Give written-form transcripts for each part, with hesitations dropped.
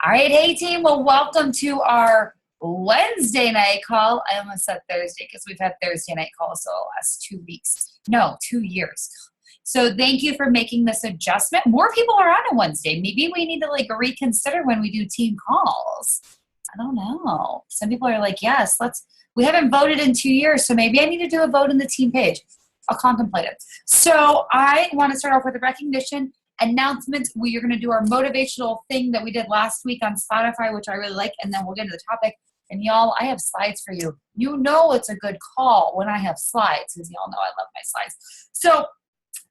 All right, hey team. Well, welcome to our Wednesday night call. I almost said Thursday because we've had Thursday night calls for the last 2 weeks. No, 2 years. So thank you for making this adjustment. More people are on a Wednesday. Maybe we need to reconsider when we do team calls. I don't know. Some people are like, yes, we haven't voted in 2 years, so maybe I need to do a vote in the team page. I'll contemplate it. So I want to start off with a recognition announcement. We are going to do our motivational thing that we did last week on Spotify, which I really like, and then we'll get into the topic. And y'all, I have slides for you. You know it's a good call when I have slides, because y'all know I love my slides. So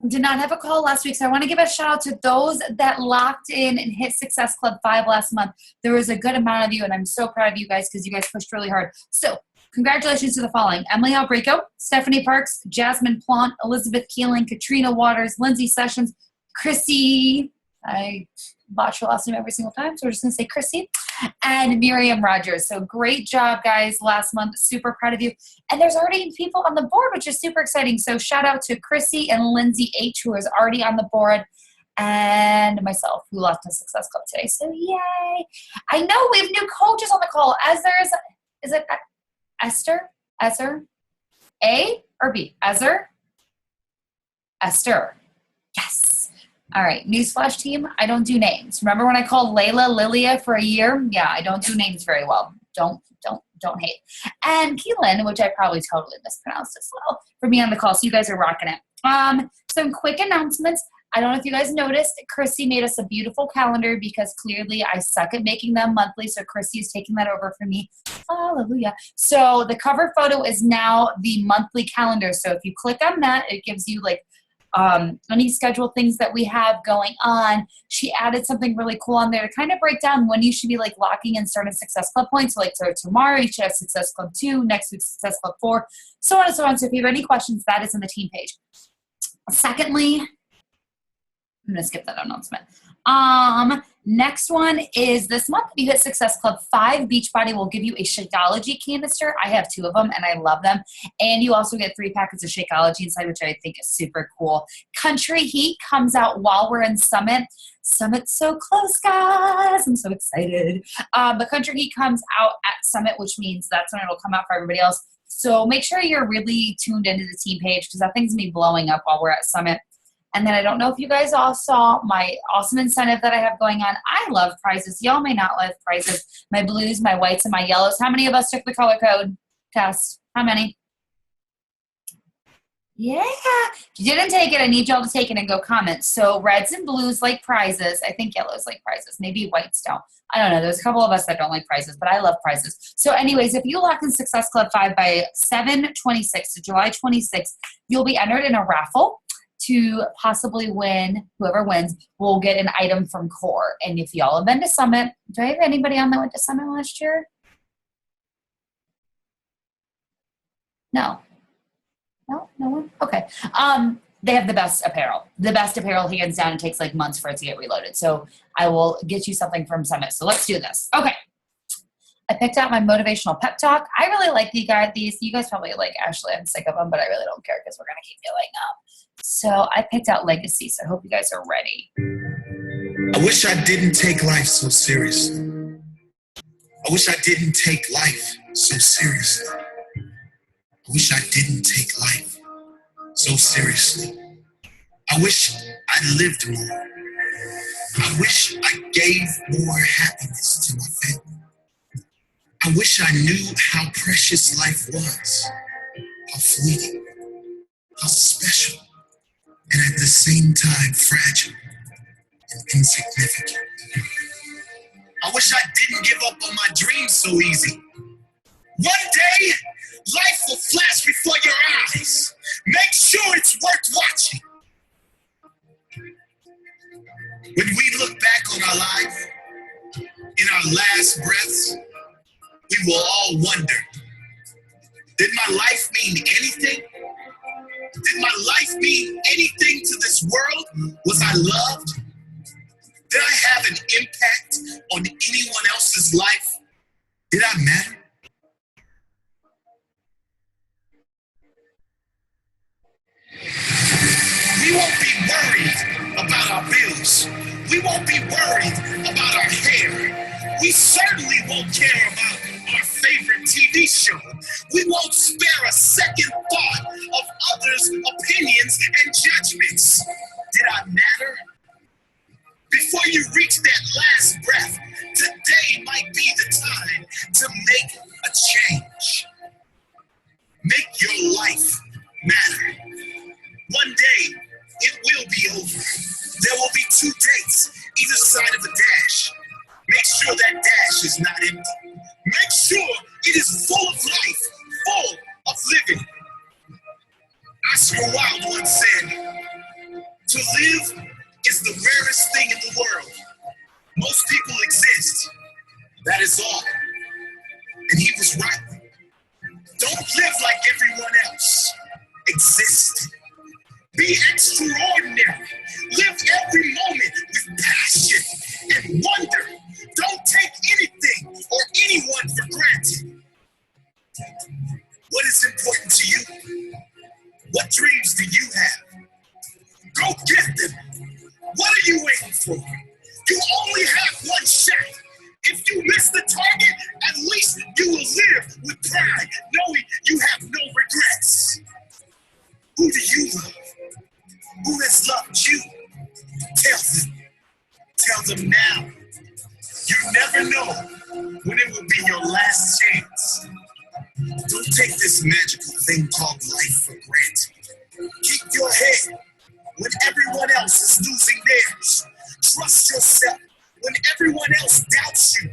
did not have a call last week, so I want to give a shout out to those that locked in and hit Success Club 5 last month. There was a good amount of you, and I'm so proud of you guys because you guys pushed really hard. So congratulations to the following: Emily Albrico, Stephanie Parks, Jasmine Plant, Elizabeth Keeling, Katrina Waters, Lindsay Sessions, Chrissy, I botch her last name every single time, so we're just going to say Chrissy, and Miriam Rogers. So great job, guys, last month. Super proud of you. And there's already people on the board, which is super exciting. So shout out to Chrissy and Lindsay H, who is already on the board, and myself, who left the Success Club today. So yay. I know we have new coaches on the call. Is it Esther? Esther? A or B? Esther? Yes. All right, newsflash team, I don't do names. Remember when I called Layla Lilia for a year? Yeah, I don't do names very well. Don't hate. And Keelan, which I probably totally mispronounced as well, for me on the call, so you guys are rocking it. Some quick announcements. I don't know if you guys noticed, Chrissy made us a beautiful calendar because clearly I suck at making them monthly, so Chrissy is taking that over for me. Hallelujah. So the cover photo is now the monthly calendar. So if you click on that, it gives you any scheduled things that we have going on. She added something really cool on there to kind of break down when you should be locking in certain Success Club points. So tomorrow you should have Success Club 2, next week Success Club 4, so on and so on. So if you have any questions, that is in the team page. Secondly, I'm going to skip that announcement. Next one is this month, if you hit Success Club 5, Beachbody will give you a Shakeology canister. I have 2 of them, and I love them. And you also get 3 packets of Shakeology inside, which I think is super cool. Country Heat comes out while we're in Summit. Summit's so close, guys. I'm so excited. The Country Heat comes out at Summit, which means that's when it'll come out for everybody else. So make sure you're really tuned into the team page because that thing's going to be blowing up while we're at Summit. And then I don't know if you guys all saw my awesome incentive that I have going on. I love prizes. Y'all may not love prizes. My blues, my whites, and my yellows. How many of us took the color code test? How many? Yeah. If you didn't take it, I need y'all to take it and go comment. So reds and blues like prizes. I think yellows like prizes. Maybe whites don't. I don't know. There's a couple of us that don't like prizes, but I love prizes. So anyways, if you lock in Success Club 5 by 7/26, so July 26th, you'll be entered in a raffle to possibly win. Whoever wins will get an item from Core. And if y'all have been to Summit, do I have anybody on that went to Summit last year? No one? Okay. They have the best apparel. The best apparel, hands down. It takes months for it to get reloaded. So I will get you something from Summit. So let's do this. Okay. I picked out my motivational pep talk. I really like these. You guys probably like Ashley. I'm sick of them, but I really don't care because we're going to keep filling up. So I picked out Legacy. So I hope you guys are ready. I wish I didn't take life so seriously. I wish I didn't take life so seriously. I wish I didn't take life so seriously. I wish I lived more. I wish I gave more happiness to my family. I wish I knew how precious life was, how fleeting, how special, and at the same time fragile and insignificant. I wish I didn't give up on my dreams so easy. One day, life will flash before your eyes. Make sure it's worth watching. When we look back on our life, in our last breaths, we will all wonder, did my life mean anything? Did my life mean anything to this world? Was I loved? Did I have an impact on anyone else's life? Did I matter? We won't be worried about our bills. We won't be worried about our hair. care about our favorite TV show. We won't spare a second thought of others' opinions and judgments. Did I matter? Before you reach that last breath, today might be the time to make a change. Make your life matter. One day, it will be over. There will be 2 dates, either side of a dash. Make sure that dash is not empty. Make sure it is full of life, full of living. Oscar Wilde once said, "To live is the rarest thing in the world. Most people exist. That is all." And he was right. Don't live like everyone else. Exist. Be extraordinary. Live every moment with passion and wonder. Don't take anything or anyone for granted. What is important to you? What dreams do you have? Go get them. What are you waiting for? You only have one shot. If you miss the target, at least you will live with pride, knowing you have no regrets. Who do you love? Who has loved you? Tell them. Tell them now. You never know when it will be your last chance. Don't take this magical thing called life for granted. Keep your head when everyone else is losing theirs. Trust yourself when everyone else doubts you.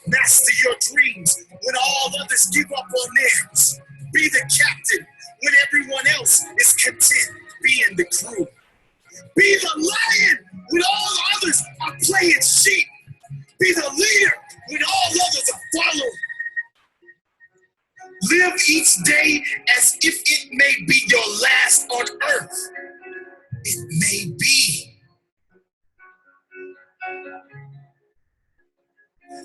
Master your dreams when all others give up on theirs. Be the captain when everyone else is content being the crew. Be the lion when all others are playing sheep. Be the leader when all others are following. Live each day as if it may be your last on earth. It may be.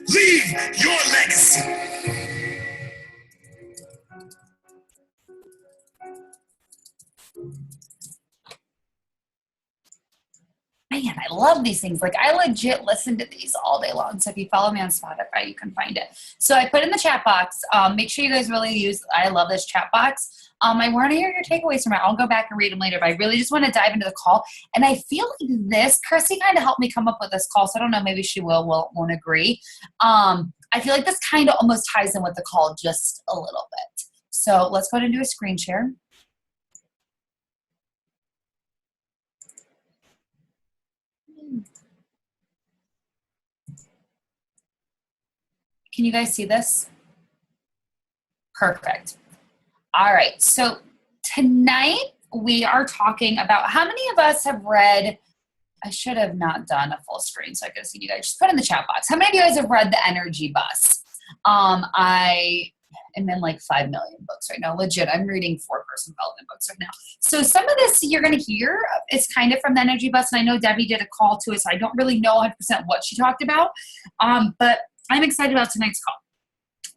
Leave your legacy. Man, I love these things. Like, I legit listen to these all day long. So if you follow me on Spotify, you can find it. So I put in the chat box. Make sure you guys really use, I love this chat box. I want to hear your takeaways from it. I'll go back and read them later, but I really just want to dive into the call. And I feel like this, Chrissy kind of helped me come up with this call. So I don't know, maybe she won't agree. I feel like this kind of almost ties in with the call just a little bit. So let's go ahead and do a screen share. Can you guys see this? Perfect. All right. So tonight we are talking about how many of us have read, I should have not done a full screen so I could have seen you guys. Just put in the chat box. How many of you guys have read The Energy Bus? I am in like 5 million books right now. Legit. I'm reading 4-person development books right now. So some of this you're going to hear is kind of from The Energy Bus. And I know Debbie did a call to it, so I don't really know 100% what she talked about. But I'm excited about tonight's call.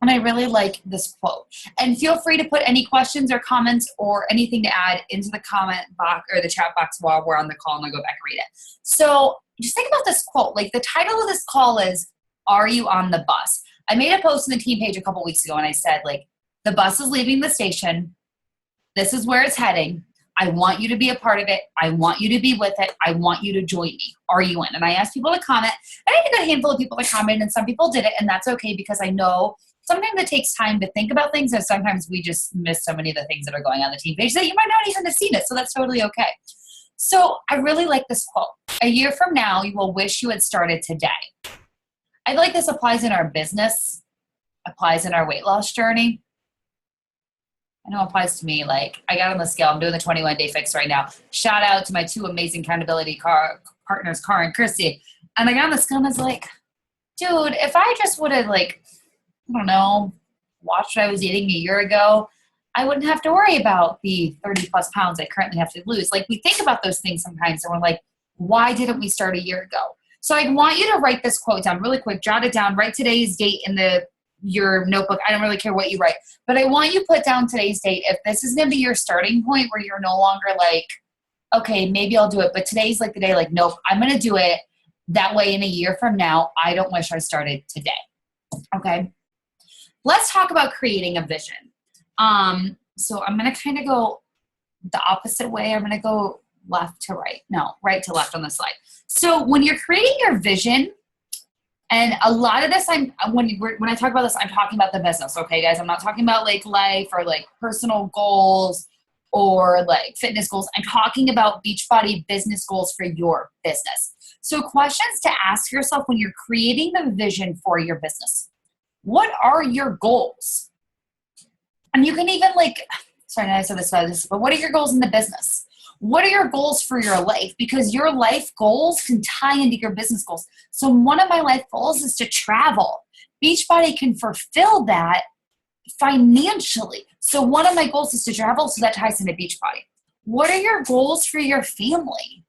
And I really like this quote. And feel free to put any questions or comments or anything to add into the comment box or the chat box while we're on the call, and I'll go back and read it. So just think about this quote. Like, the title of this call is, "Are You on the Bus?" I made a post in the team page a couple weeks ago, and I said, like, the bus is leaving the station. This is where it's heading. I want you to be a part of it. I want you to be with it. I want you to join me. Are you in? And I asked people to comment. And I had a handful of people to comment, and some people did it, and that's okay, because I know sometimes it takes time to think about things, and sometimes we just miss so many of the things that are going on the team page that you might not even have seen it, so that's totally okay. So I really like this quote. A year from now, you will wish you had started today. I feel like this applies in our business, applies in our weight loss journey. I know it applies to me. Like, I got on the scale. I'm doing the 21-day fix right now. Shout out to my 2 amazing accountability partners, Cara and Christy. And I got on the scale and I was like, dude, if I just would have, like, I don't know, watched what I was eating a year ago, I wouldn't have to worry about the 30 plus pounds I currently have to lose. Like, we think about those things sometimes and we're like, why didn't we start a year ago? So I want you to write this quote down really quick, jot it down, write today's date in your notebook. I don't really care what you write, but I want you to put down today's date. If this is going to be your starting point where you're no longer like, okay, maybe I'll do it, but today's like the day, like, nope, I'm going to do it. That way in a year from now, I don't wish I started today. Okay. Let's talk about creating a vision. So I'm going to kind of go the opposite way. I'm going to go left to right. No, right to left on the slide. So when you're creating your vision, and a lot of this, when I talk about this, I'm talking about the business. Okay, guys, I'm not talking about like life or like personal goals or like fitness goals. I'm talking about Beachbody business goals for your business. So questions to ask yourself when you're creating the vision for your business. What are your goals? And you can even sorry, I said this, but what are your goals in the business? What are your goals for your life? Because your life goals can tie into your business goals. So one of my life goals is to travel. Beachbody can fulfill that financially. So one of my goals is to travel, so that ties into Beachbody. What are your goals for your family?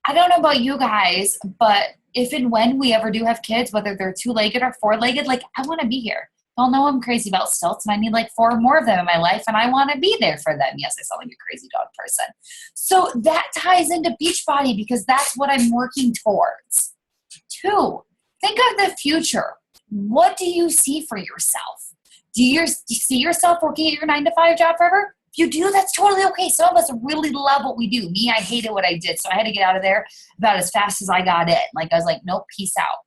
I don't know about you guys, but if and when we ever do have kids, whether they're 2-legged or 4-legged, I want to be here. Y'all know I'm crazy about stilts, and I need 4 more of them in my life, and I want to be there for them. Yes, I sound like a crazy dog person. So that ties into Beachbody because that's what I'm working towards. 2, think of the future. What do you see for yourself? Do you see yourself working at your 9-to-5 job forever? If you do, that's totally okay. Some of us really love what we do. Me, I hated what I did, so I had to get out of there about as fast as I got in. I was like, nope, peace out.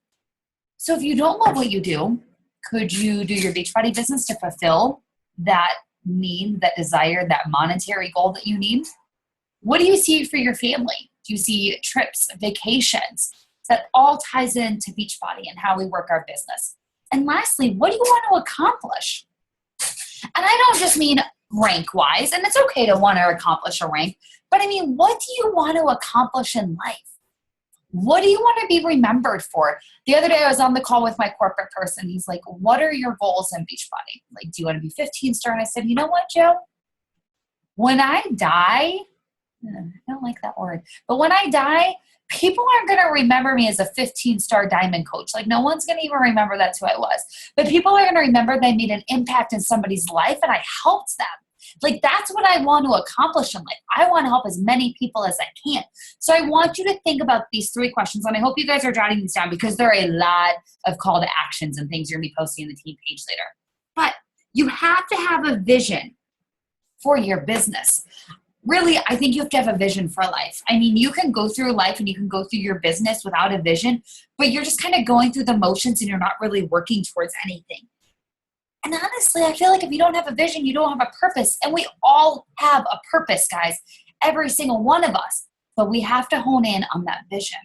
So if you don't love what you do, could you do your Beachbody business to fulfill that need, that desire, that monetary goal that you need? What do you see for your family? Do you see trips, vacations? That all ties into Beachbody and how we work our business. And lastly, what do you want to accomplish? And I don't just mean rank-wise, and it's okay to want to accomplish a rank, but I mean, what do you want to accomplish in life? What do you want to be remembered for? The other day I was on the call with my corporate person. He's like, what are your goals in Beachbody? Do you want to be 15-star? And I said, you know what, Joe? When I die, I don't like that word, but when I die, people aren't going to remember me as a 15-star diamond coach. No one's going to even remember that's who I was. But people are going to remember that I made an impact in somebody's life and I helped them. That's what I want to accomplish in life. I want to help as many people as I can. So I want you to think about these 3 questions, and I hope you guys are jotting these down because there are a lot of call to actions and things you're going to be posting on the team page later. But you have to have a vision for your business. Really, I think you have to have a vision for life. I mean, you can go through life and you can go through your business without a vision, but you're just kind of going through the motions and you're not really working towards anything. And honestly, I feel like if you don't have a vision, you don't have a purpose. And we all have a purpose, guys. Every single one of us. But we have to hone in on that vision.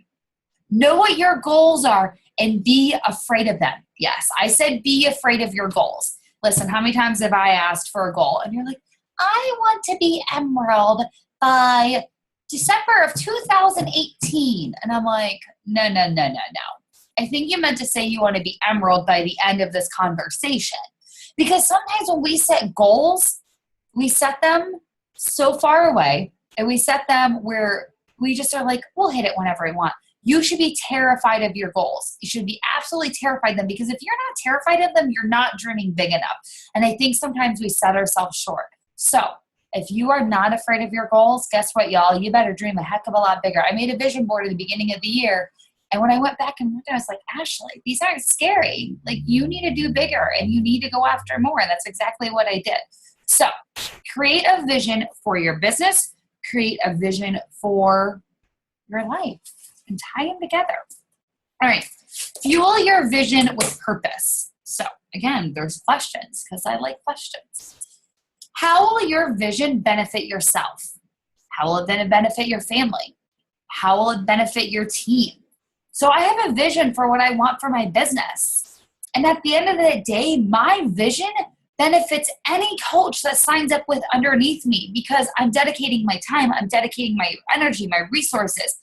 Know what your goals are and be afraid of them. Yes, I said be afraid of your goals. Listen, how many times have I asked for a goal? And you're like, I want to be Emerald by December of 2018. And I'm like, no. I think you meant to say you want to be Emerald by the end of this conversation. Because sometimes when we set goals, we set them so far away and we set them where we just are like, we'll hit it whenever we want. You should be terrified of your goals. You should be absolutely terrified of them because if you're not terrified of them, you're not dreaming big enough. And I think sometimes we set ourselves short. So if you are not afraid of your goals, guess what, y'all? You better dream a heck of a lot bigger. I made a vision board at the beginning of the year. And when I went back and looked at it, I was like, Ashley, these aren't scary. You need to do bigger and you need to go after more. And that's exactly what I did. So create a vision for your business, create a vision for your life, and tie them together. All right. Fuel your vision with purpose. So again, there's questions because I like questions. How will your vision benefit yourself? How will it then benefit your family? How will it benefit your team? So I have a vision for what I want for my business. And at the end of the day, my vision benefits any coach that signs up with underneath me because I'm dedicating my time, I'm dedicating my energy, my resources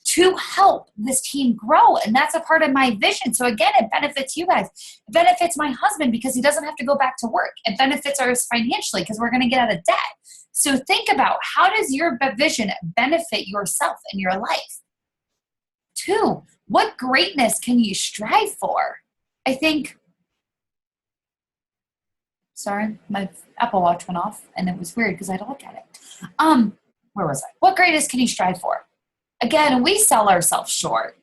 to help this team grow. And that's a part of my vision. So again, it benefits you guys. It benefits my husband because he doesn't have to go back to work. It benefits us financially because we're going to get out of debt. So think about, how does your vision benefit yourself and your life? 2, what greatness can you strive for? I think, sorry, my Apple Watch went off and it was weird because I had to look at it. Where was I? What greatness can you strive for? Again, we sell ourselves short.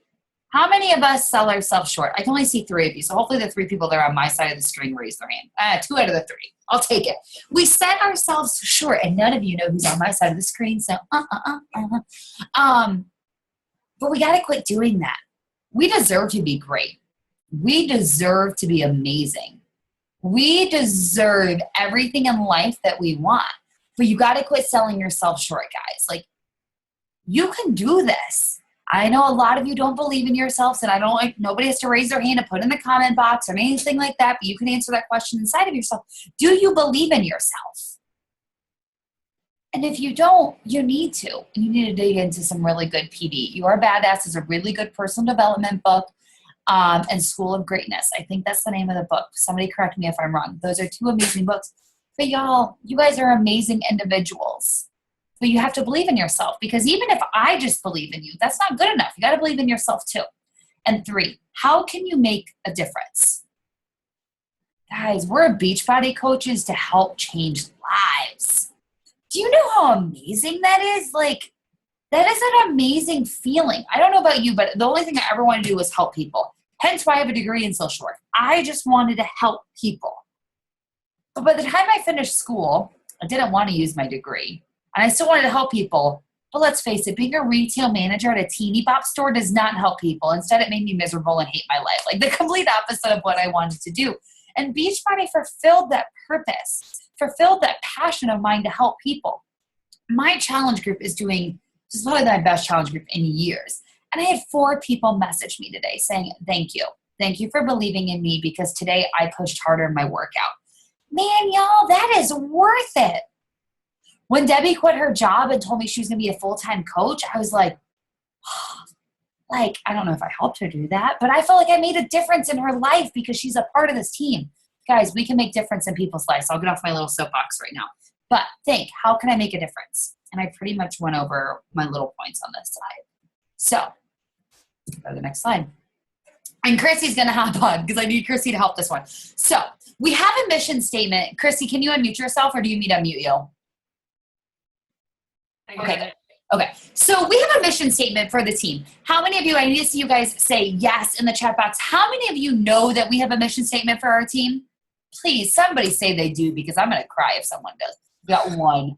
How many of us sell ourselves short? I can only see 3 of you. So hopefully the 3 people that are on my side of the screen raise their hand. 2 out of the 3. I'll take it. We set ourselves short, and none of you know who's on my side of the screen. So, but we got to quit doing that. We deserve to be great. We deserve to be amazing. We deserve everything in life that we want. But you got to quit selling yourself short, guys. Like, you can do this. I know a lot of you don't believe in yourselves, and I don't like, nobody has to raise their hand and put in the comment box or anything like that, but you can answer that question inside of yourself. Do you believe in yourself? And if you don't, you need to. And you need to dig into some really good PD. You Are Badass is a really good personal development book, and School of Greatness. I think that's the name of the book. Somebody correct me if I'm wrong. Those are 2 amazing books. But y'all, you guys are amazing individuals. But you have to believe in yourself, because even if I just believe in you, that's not good enough. You got to believe in yourself too. And 3, how can you make a difference? Guys, we're Beachbody coaches to help change lives. Do you know how amazing that is? Like, that is an amazing feeling. I don't know about you, but the only thing I ever wanted to do was help people. Hence why I have a degree in social work. I just wanted to help people. But by the time I finished school, I didn't want to use my degree. And I still wanted to help people. But let's face it, being a retail manager at a teeny bop store does not help people. Instead, it made me miserable and hate my life. Like the complete opposite of what I wanted to do. And Beachbody fulfilled that purpose, fulfilled that passion of mine to help people. My challenge group is doing, this is probably my best challenge group in years. And I had 4 people message me today saying, thank you. Thank you for believing in me, because today I pushed harder in my workout. Man, y'all, that is worth it. When Debbie quit her job and told me she was going to be a full-time coach, I was like, I don't know if I helped her do that, but I felt like I made a difference in her life because she's a part of this team. Guys, we can make difference in people's lives. So I'll get off my little soapbox right now. But think, how can I make a difference? And I pretty much went over my little points on this side. So, go to the next slide. And Chrissy's going to hop on because I need Chrissy to help this one. So, we have a mission statement. Chrissy, can you unmute yourself, or do you need to unmute you? Okay. Okay. So we have a mission statement for the team. How many of you, I need to see you guys say yes in the chat box. How many of you know that we have a mission statement for our team? Please, somebody say they do, because I'm going to cry if someone does. We got 1.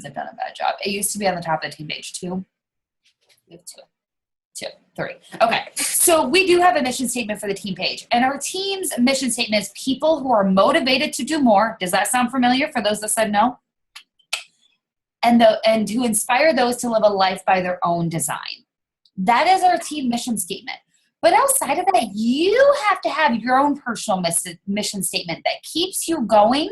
I've done a bad job. It used to be on the top of the team page. 2. We have 2, 3. Okay. So we do have a mission statement for the team page. And our team's mission statement is people who are motivated to do more. Does that sound familiar for those that said no? And to inspire those to live a life by their own design. That is our team mission statement. But outside of that, you have to have your own personal mission statement that keeps you going,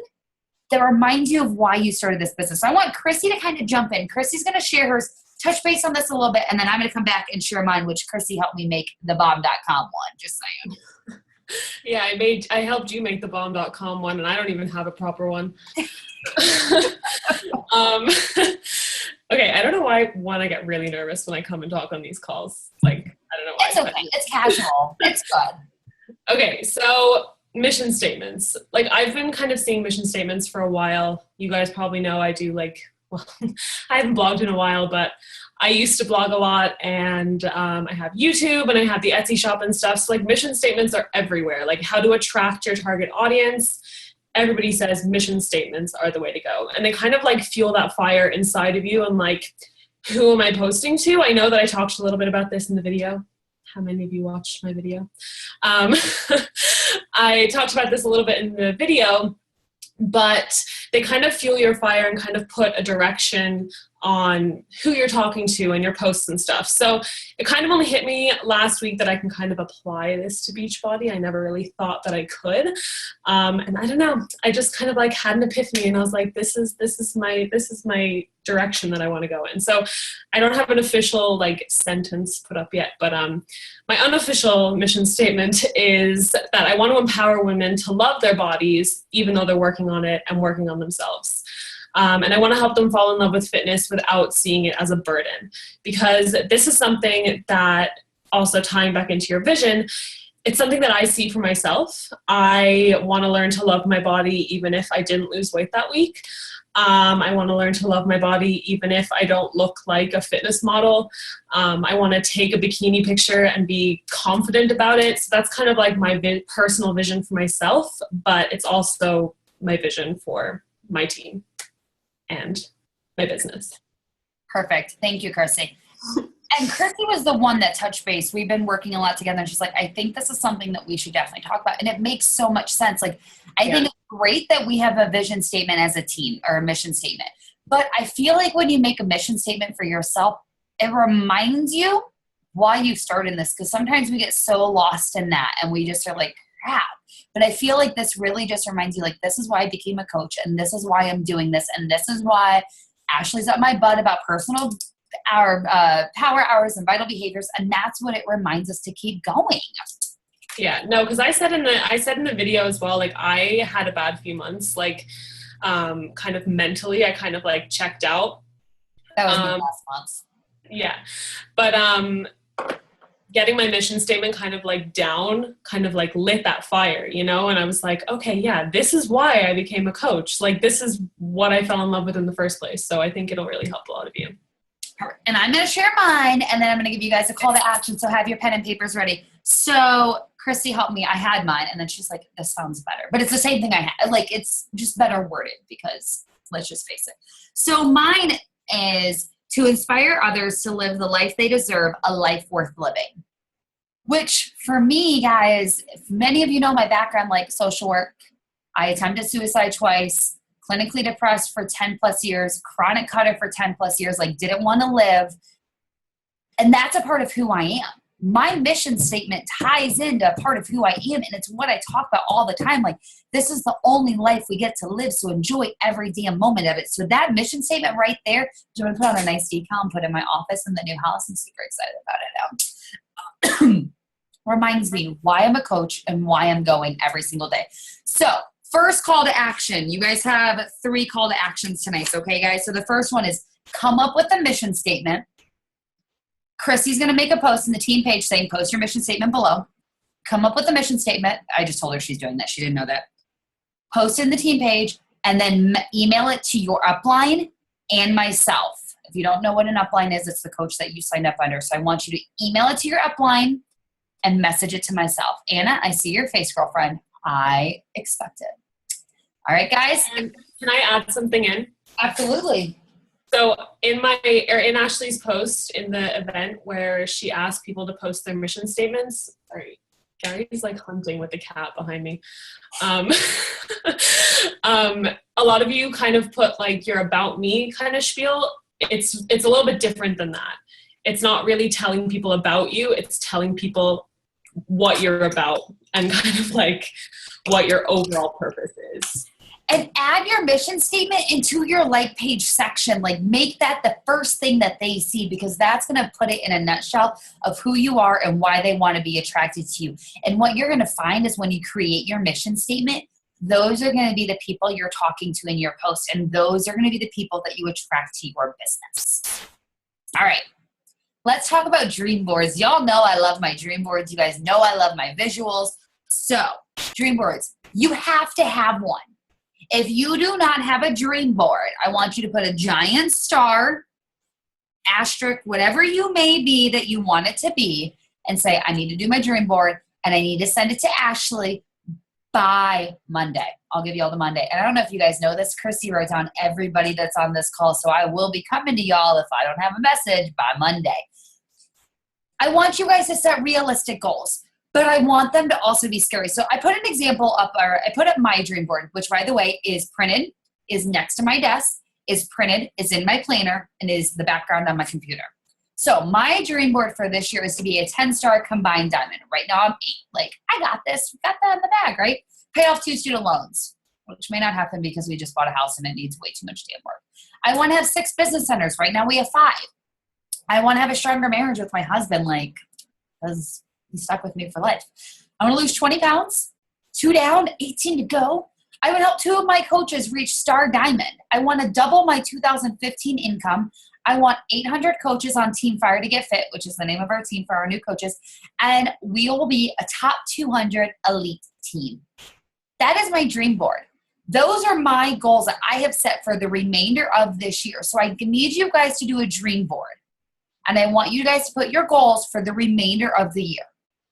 that reminds you of why you started this business. So I want Chrissy to kind of jump in. Chrissy's going to share hers, touch base on this a little bit, and then I'm going to come back and share mine, which Chrissy helped me make the bomb.com one, just saying. Yeah, I helped you make the bomb.com one, and I don't even have a proper one. Okay, I don't know why, I get really nervous when I come and talk on these calls. Like, I don't know why. It's okay. It's casual. It's good. Okay, so mission statements. Like, I've been kind of seeing mission statements for a while. You guys probably know I do, like, well, I haven't blogged in a while, but I used to blog a lot, and I have YouTube, and I have the Etsy shop and stuff. So, like, mission statements are everywhere. Like, how to attract your target audience. Everybody says mission statements are the way to go. And they kind of, like, fuel that fire inside of you. And, like, who am I posting to? I know that I talked a little bit about this in the video. How many of you watched my video? I talked about this a little bit in the video, but they kind of fuel your fire and kind of put a direction on who you're talking to and your posts and stuff. So it kind of only hit me last week that I can kind of apply this to Beachbody. I never really thought that I could. And I don't know, I just kind of like had an epiphany, and I was like, this is my direction that I want to go in. So I don't have an official like sentence put up yet, but my unofficial mission statement is that I want to empower women to love their bodies, even though they're working on it and working on themselves. And I want to help them fall in love with fitness without seeing it as a burden, because this is something that, also tying back into your vision, it's something that I see for myself. I want to learn to love my body even if I didn't lose weight that week. I want to learn to love my body even if I don't look like a fitness model. I want to take a bikini picture and be confident about it. So that's kind of like my personal vision for myself, but it's also my vision for my team and my business. Perfect. Thank you, Kirsty. And Kirsty was the one that touched base. We've been working a lot together, and she's like, I think this is something that we should definitely talk about. And it makes so much sense. Like, I think it's great that we have a vision statement as a team, or a mission statement. But I feel like when you make a mission statement for yourself, it reminds you why you started this. Because sometimes we get so lost in that and we just are like, crap. But I feel like this really just reminds you, like, this is why I became a coach, and this is why I'm doing this, and this is why Ashley's up my butt about our power hours and vital behaviors, and that's what it reminds us to keep going. Yeah, no, because I said in the video as well, like, I had a bad few months, like, kind of mentally, I kind of like checked out. That was the last months. Yeah, but getting my mission statement kind of like down, kind of like lit that fire, you know. And I was like, okay, yeah, this is why I became a coach. Like, this is what I fell in love with in the first place. So I think it'll really help a lot of you. And I'm going to share mine, and then I'm going to give you guys a call to action. So have your pen and papers ready. So Christy helped me. I had mine, and then she's like, this sounds better. But it's the same thing I had. Like, it's just better worded, because let's just face it. So mine is to inspire others to live the life they deserve, a life worth living. Which, for me, guys, if many of you know my background, like social work, I attempted suicide twice, clinically depressed for 10 plus years, chronic cutter for 10 plus years, like didn't want to live. And that's a part of who I am. My mission statement ties into a part of who I am. And it's what I talk about all the time. Like, this is the only life we get to live. So enjoy every damn moment of it. So that mission statement right there, I'm going to put on a nice decal and put in my office in the new house. I'm super excited about it now. Reminds me why I'm a coach and why I'm going every single day. So first call to action. You guys have 3 call to actions tonight. Okay, guys? So the first one is come up with a mission statement. Christy's going to make a post in the team page saying, post your mission statement below. Come up with a mission statement. I just told her she's doing that. She didn't know that. Post it in the team page, and then email it to your upline and myself. If you don't know what an upline is, it's the coach that you signed up under. So I want you to email it to your upline and message it to myself. Anna, I see your face, girlfriend. I expect it. All right, guys. And can I add something in? Absolutely. So in Ashley's post in the event where she asked people to post their mission statements, sorry, Gary's like hunting with the cat behind me. A lot of you kind of put like your about me kind of spiel. It's a little bit different than that. It's not really telling people about you. It's telling people what you're about and kind of like what your overall purpose is. And add your mission statement into your like page section. Like, make that the first thing that they see, because that's going to put it in a nutshell of who you are and why they want to be attracted to you. And what you're going to find is when you create your mission statement, those are going to be the people you're talking to in your post. And those are going to be the people that you attract to your business. All right. Let's talk about dream boards. Y'all know I love my dream boards. You guys know I love my visuals. So, dream boards, you have to have one. If you do not have a dream board, I want you to put a giant star, asterisk, whatever you may be that you want it to be, and say, I need to do my dream board, and I need to send it to Ashley by Monday. I'll give you all the Monday. And I don't know if you guys know this, Kirsty wrote down everybody that's on this call, so I will be coming to y'all if I don't have a message by Monday. I want you guys to set realistic goals, but I want them to also be scary. So I put an example up, or I put up my dream board, which, by the way, is printed, is next to my desk, is printed, is in my planner, and is the background on my computer. So my dream board for this year is to be a 10-star combined diamond. Right now I'm 8. Like, I got this. We got that in the bag, right? Pay off 2 student loans, which may not happen because we just bought a house and it needs way too much damn work. I want to have 6 business centers. Right now we have 5. I want to have a stronger marriage with my husband, like, because he's stuck with me for life. I want to lose 20 pounds, 2 down, 18 to go. I would help 2 of my coaches reach Star Diamond. I want to double my 2015 income. I want 800 coaches on Team Fire to Get Fit, which is the name of our team for our new coaches. And we will be a top 200 elite team. That is my dream board. Those are my goals that I have set for the remainder of this year. So I need you guys to do a dream board. And I want you guys to put your goals for the remainder of the year.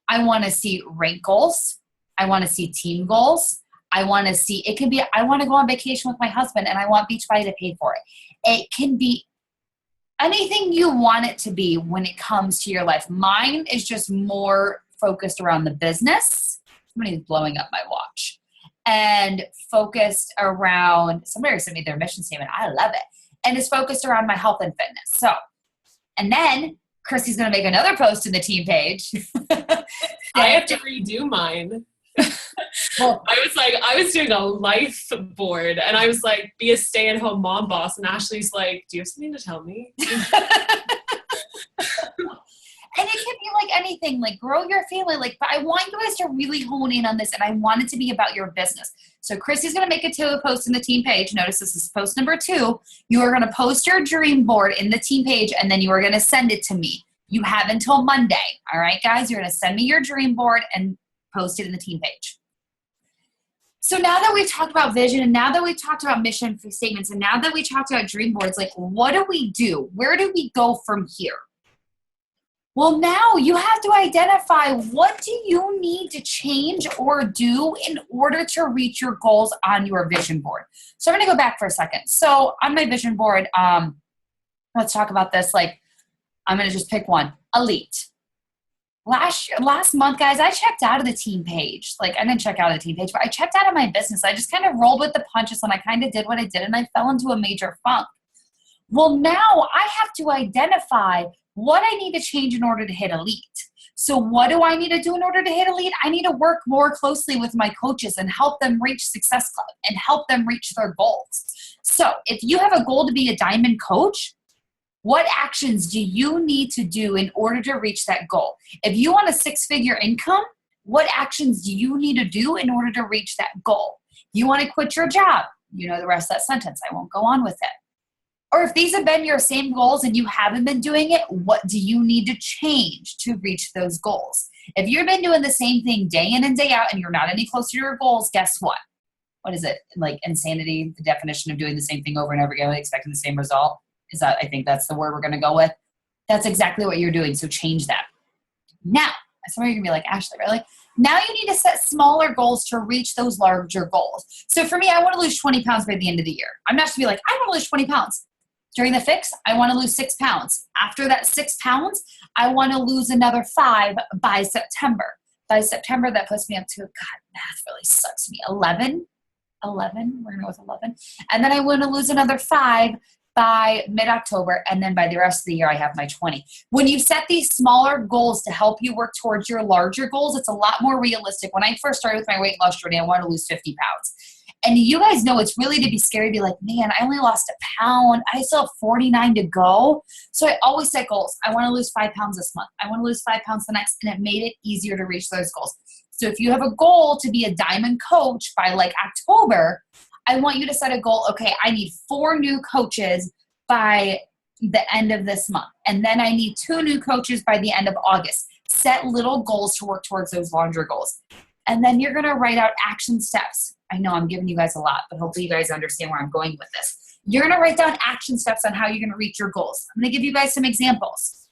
I want to see rank goals. I want to see team goals. I want to see, it can be, I want to go on vacation with my husband and I want Beachbody to pay for it. It can be anything you want it to be when it comes to your life. Mine is just more focused around the business. Somebody's blowing up my watch. And focused around, somebody sent me their mission statement. I love it. And it's focused around my health and fitness. So, and then Chrissy's going to make another post in the team page. I have to redo mine. Well, I was doing a life board and I was like, be a stay-at-home mom boss. And Ashley's like, do you have something to tell me? And it can be like anything, like grow your family. Like, but I want you guys to really hone in on this, and I want it to be about your business. So Chrissy's going to make a post in the team page. Notice this is post number 2. You are going to post your dream board in the team page, and then you are going to send it to me. You have until Monday. All right, guys, you're going to send me your dream board and post it in the team page. So now that we've talked about vision, and now that we've talked about mission statements, and now that we talked about dream boards, like what do we do? Where do we go from here? Well, now you have to identify what do you need to change or do in order to reach your goals on your vision board. So I'm going to go back for a second. So on my vision board, let's talk about this. Like, I'm going to just pick one, elite. Last month, guys, I checked out of the team page. Like, I didn't check out of the team page, but I checked out of my business. I just kind of rolled with the punches and I kind of did what I did and I fell into a major funk. Well, now I have to identify what I need to change in order to hit elite. So what do I need to do in order to hit elite? I need to work more closely with my coaches and help them reach Success Club and help them reach their goals. So if you have a goal to be a diamond coach, what actions do you need to do in order to reach that goal? If you want a 6-figure income, what actions do you need to do in order to reach that goal? You want to quit your job. You know the rest of that sentence. I won't go on with it. Or if these have been your same goals and you haven't been doing it, what do you need to change to reach those goals? If you've been doing the same thing day in and day out and you're not any closer to your goals, guess what? What is it? Like insanity, the definition of doing the same thing over and over again, expecting the same result? Is that, I think that's the word we're going to go with. That's exactly what you're doing. So change that. Now, some of you are going to be like, Ashley, really? Now you need to set smaller goals to reach those larger goals. So for me, I want to lose 20 pounds by the end of the year. I'm not going to be like, I want to lose 20 pounds. During the fix, I want to lose 6 pounds. After that 6 pounds, I want to lose another 5 by September. By September, that puts me up to, God, math really sucks me, 11. We're going to go with 11. And then I want to lose another 5 by mid-October, and then by the rest of the year, I have my 20. When you set these smaller goals to help you work towards your larger goals, it's a lot more realistic. When I first started with my weight loss journey, I wanted to lose 50 pounds. And you guys know it's really to be scary to be like, man, I only lost a pound. I still have 49 to go. So I always set goals. I want to lose 5 pounds this month. I want to lose 5 pounds the next. And it made it easier to reach those goals. So if you have a goal to be a diamond coach by like October, I want you to set a goal. Okay, I need 4 new coaches by the end of this month. And then I need 2 new coaches by the end of August. Set little goals to work towards those larger goals. And then you're going to write out action steps. I know I'm giving you guys a lot, but hopefully you guys understand where I'm going with this. You're going to write down action steps on how you're going to reach your goals. I'm going to give you guys some examples.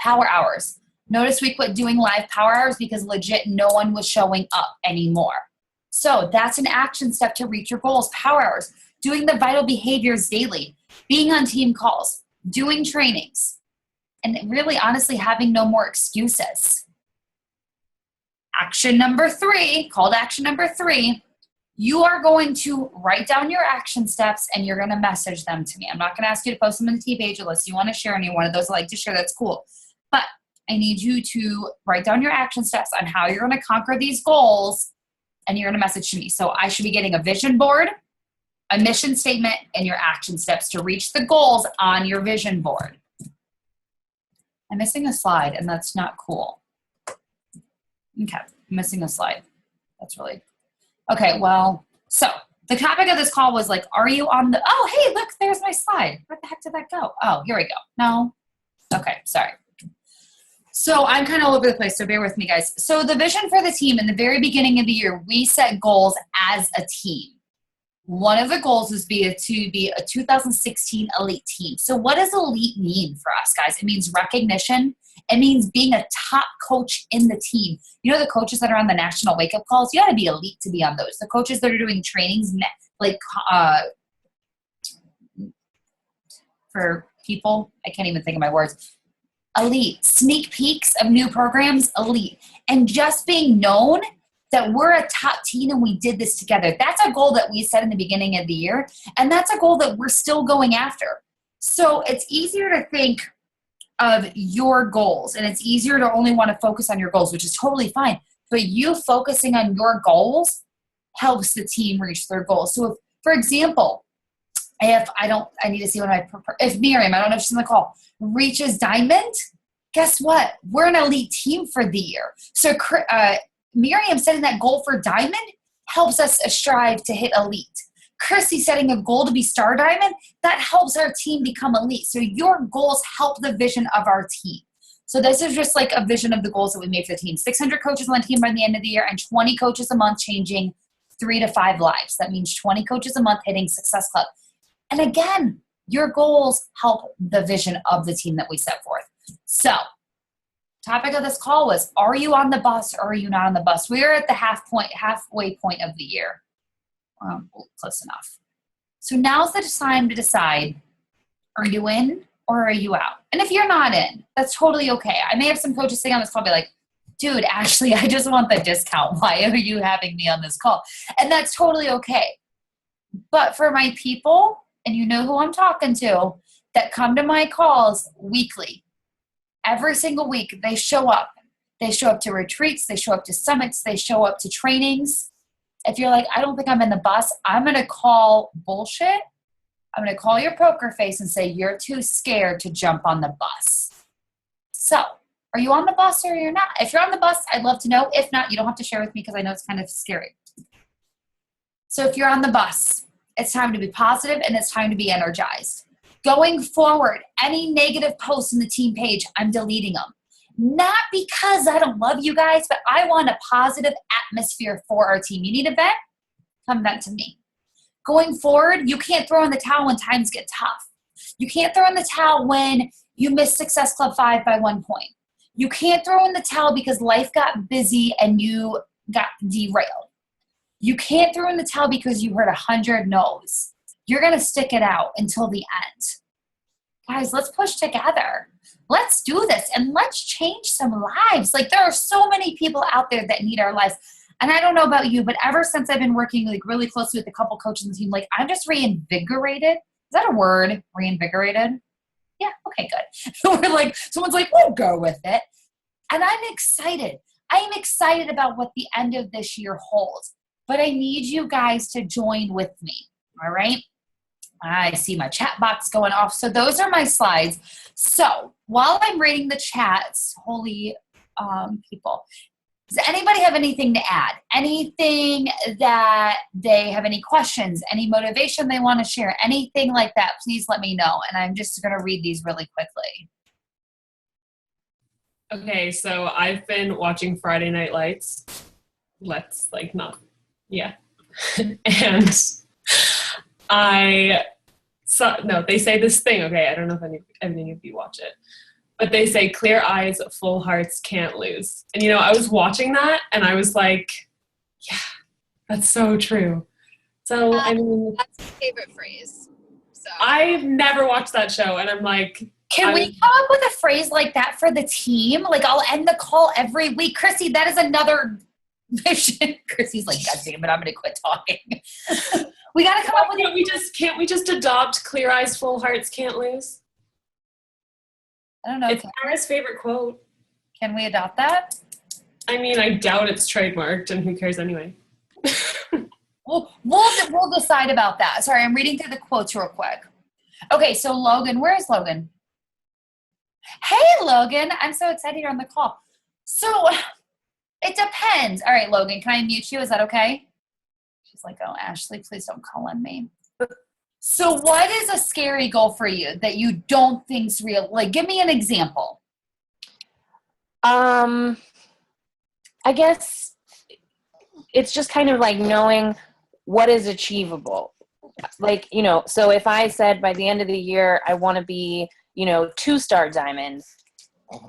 Power hours. Notice we quit doing live power hours because legit no one was showing up anymore. So that's an action step to reach your goals. Power hours. Doing the vital behaviors daily. Being on team calls. Doing trainings. And really, honestly, having no more excuses. Action number 3, called action number 3, you are going to write down your action steps and you're going to message them to me. I'm not going to ask you to post them in the T page unless you want to share any one of those. I like to share, that's cool. But I need you to write down your action steps on how you're going to conquer these goals and you're going to message to me. So I should be getting a vision board, a mission statement, and your action steps to reach the goals on your vision board. I'm missing a slide and that's not cool. Okay, I'm missing a slide. That's really, okay, well, so the topic of this call was like, are you on the, oh, hey, look, there's my slide. Where the heck did that go? Oh, here we go. No? Okay, sorry. So I'm kind of all over the place, so bear with me, guys. So the vision for the team in the very beginning of the year, we set goals as a team. One of the goals is to be a 2016 elite team. So what does elite mean for us, guys? It means recognition. It means being a top coach in the team. You know, the coaches that are on the national wake-up calls, you got to be elite to be on those. The coaches that are doing trainings, like for people, I can't even think of my words. Elite. Sneak peeks of new programs, elite. And just being known that we're a top team and we did this together. That's a goal that we set in the beginning of the year. And that's a goal that we're still going after. So it's easier to think of your goals, and it's easier to only want to focus on your goals, which is totally fine. But you focusing on your goals helps the team reach their goals. So if, for example, if Miriam, I don't know if she's on the call, reaches diamond, guess what? We're an elite team for the year. So Miriam setting that goal for diamond helps us strive to hit elite. Chrissy setting a goal to be star diamond, that helps our team become elite. So your goals help the vision of our team. So this is just like a vision of the goals that we made for the team. 600 coaches on the team by the end of the year and 20 coaches a month changing 3 to 5 lives. That means 20 coaches a month hitting Success Club. And again, your goals help the vision of the team that we set forth. So topic of this call was, are you on the bus or are you not on the bus? We are at the halfway point of the year. Close enough. So now's the time to decide, are you in or are you out? And if you're not in, that's totally okay. I may have some coaches sitting on this call be like, dude, Ashley, I just want the discount. Why are you having me on this call? And that's totally okay. But for my people, and you know who I'm talking to, that come to my calls weekly, every single week, they show up. They show up to retreats. They show up to summits. They show up to trainings. If you're like, I don't think I'm in the bus, I'm going to call bullshit. I'm going to call your poker face and say, you're too scared to jump on the bus. So are you on the bus or you're not? If you're on the bus, I'd love to know. If not, you don't have to share with me because I know it's kind of scary. So if you're on the bus, it's time to be positive and it's time to be energized. Going forward, any negative posts in the team page, I'm deleting them. Not because I don't love you guys, but I want a positive atmosphere for our team. You need a vent? Come vent to me. Going forward, you can't throw in the towel when times get tough. You can't throw in the towel when you miss Success Club 5 by 1 point. You can't throw in the towel because life got busy and you got derailed. You can't throw in the towel because you heard 100 no's. You're going to stick it out until the end. Guys, let's push together. Let's do this and let's change some lives. Like, there are so many people out there that need our lives. And I don't know about you, but ever since I've been working like really closely with a couple coaches on the team, like, I'm just reinvigorated. Is that a word? Reinvigorated? Yeah, okay, good. We're like, someone's like, we'll go with it. And I'm excited. I am excited about what the end of this year holds. But I need you guys to join with me. All right? I see my chat box going off. So those are my slides. So while I'm reading the chats, holy people, does anybody have anything to add? Anything that they have, any questions, any motivation they want to share, anything like that, please let me know. And I'm just going to read these really quickly. Okay, so I've been watching Friday Night Lights. Yeah. And they say this thing, okay, I don't know if any of you watch it, but they say clear eyes, full hearts can't lose. And, I was watching that and I was like, yeah, that's so true. So, that's my favorite phrase. So I've never watched that show and I'm like, can we come up with a phrase like that for the team? Like, I'll end the call every week. Chrissy, that is another mission. Chrissy's like, God damn it, I'm going to quit talking. We got to come up with Can't we just adopt clear eyes, full hearts can't lose? I don't know. It's Kara's favorite quote. Can we adopt that? I mean, I doubt it's trademarked, and who cares anyway? We'll decide about that. Sorry, I'm reading through the quotes real quick. Okay, so Logan, where is Logan? Hey, Logan, I'm so excited you're on the call. So it depends. All right, Logan, can I mute you? Is that okay? She's like, oh, Ashley, please don't call on me. So what is a scary goal for you that you don't think's real? Like, give me an example. I guess it's just kind of like knowing what is achievable. like, you know, so if I said by the end of the year, I want to be, you know, 2-star diamond,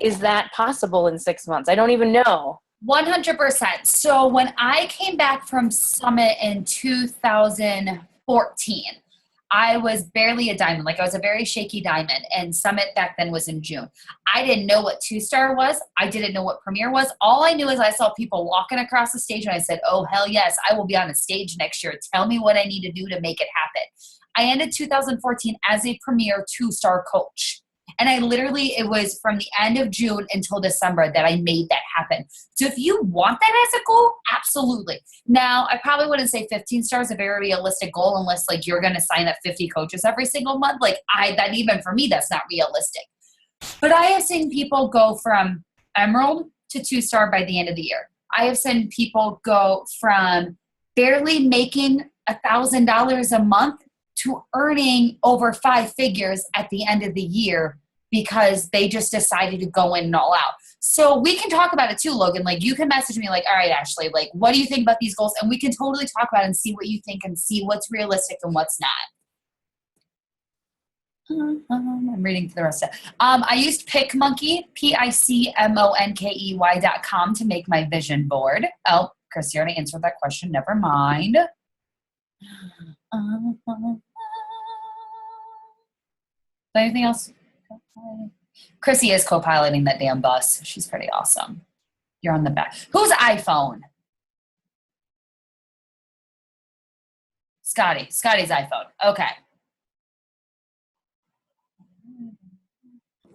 is that possible in 6 months? I don't even know. 100%. So when I came back from Summit in 2014, I was barely a diamond. Like I was a very shaky diamond, and Summit back then was in June. I didn't know what 2-star was. I didn't know what Premier was. All I knew is I saw people walking across the stage and I said, oh, hell yes, I will be on a stage next year. Tell me what I need to do to make it happen. I ended 2014 as a Premier 2-star coach. And I literally, it was from the end of June until December that I made that happen. So if you want that as a goal, absolutely. Now, I probably wouldn't say 15 stars is a very realistic goal unless like you're going to sign up 50 coaches every single month. Like that even for me, that's not realistic. But I have seen people go from Emerald to 2-star by the end of the year. I have seen people go from barely making $1,000 a month to earning over 5 figures at the end of the year because they just decided to go in and all out. So we can talk about it too, Logan. Like you can message me like, all right, Ashley, like what do you think about these goals? And we can totally talk about it and see what you think and see what's realistic and what's not. I'm reading the rest of it. I used PicMonkey, PICMONKEY.com to make my vision board. Oh, Chris, you already answered that question. Never mind. Anything else? Chrissy is co-piloting that damn bus. She's pretty awesome. You're on the back. Whose iPhone? Scotty's iPhone. Okay.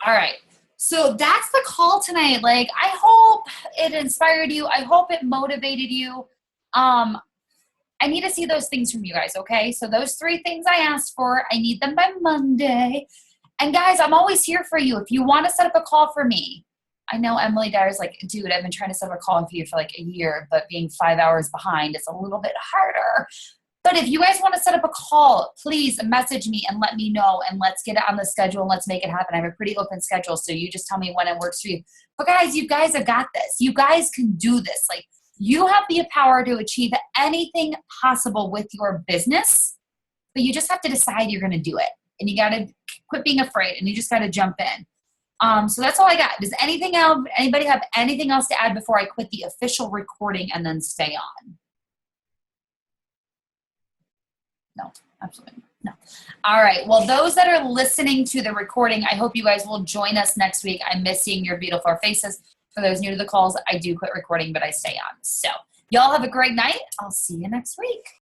All right. So that's the call tonight. Like, I hope it inspired you. I hope it motivated you. I need to see those things from you guys, okay? So those 3 things I asked for, I need them by Monday. And guys, I'm always here for you. If you want to set up a call for me, I know Emily Dyer's like, dude, I've been trying to set up a call for you for like a year, but being 5 hours behind is a little bit harder. But if you guys want to set up a call, please message me and let me know, and let's get it on the schedule and let's make it happen. I have a pretty open schedule, so you just tell me when it works for you. But guys, you guys have got this. You guys can do this. Like, you have the power to achieve anything possible with your business, but you just have to decide you're going to do it. And you got to quit being afraid, and you just got to jump in. So that's all I got. Does anybody have anything else to add before I quit the official recording and then stay on? No, absolutely no. All right. Well, those that are listening to the recording, I hope you guys will join us next week. I miss seeing your beautiful faces. For those new to the calls, I do quit recording, but I stay on. So y'all have a great night. I'll see you next week.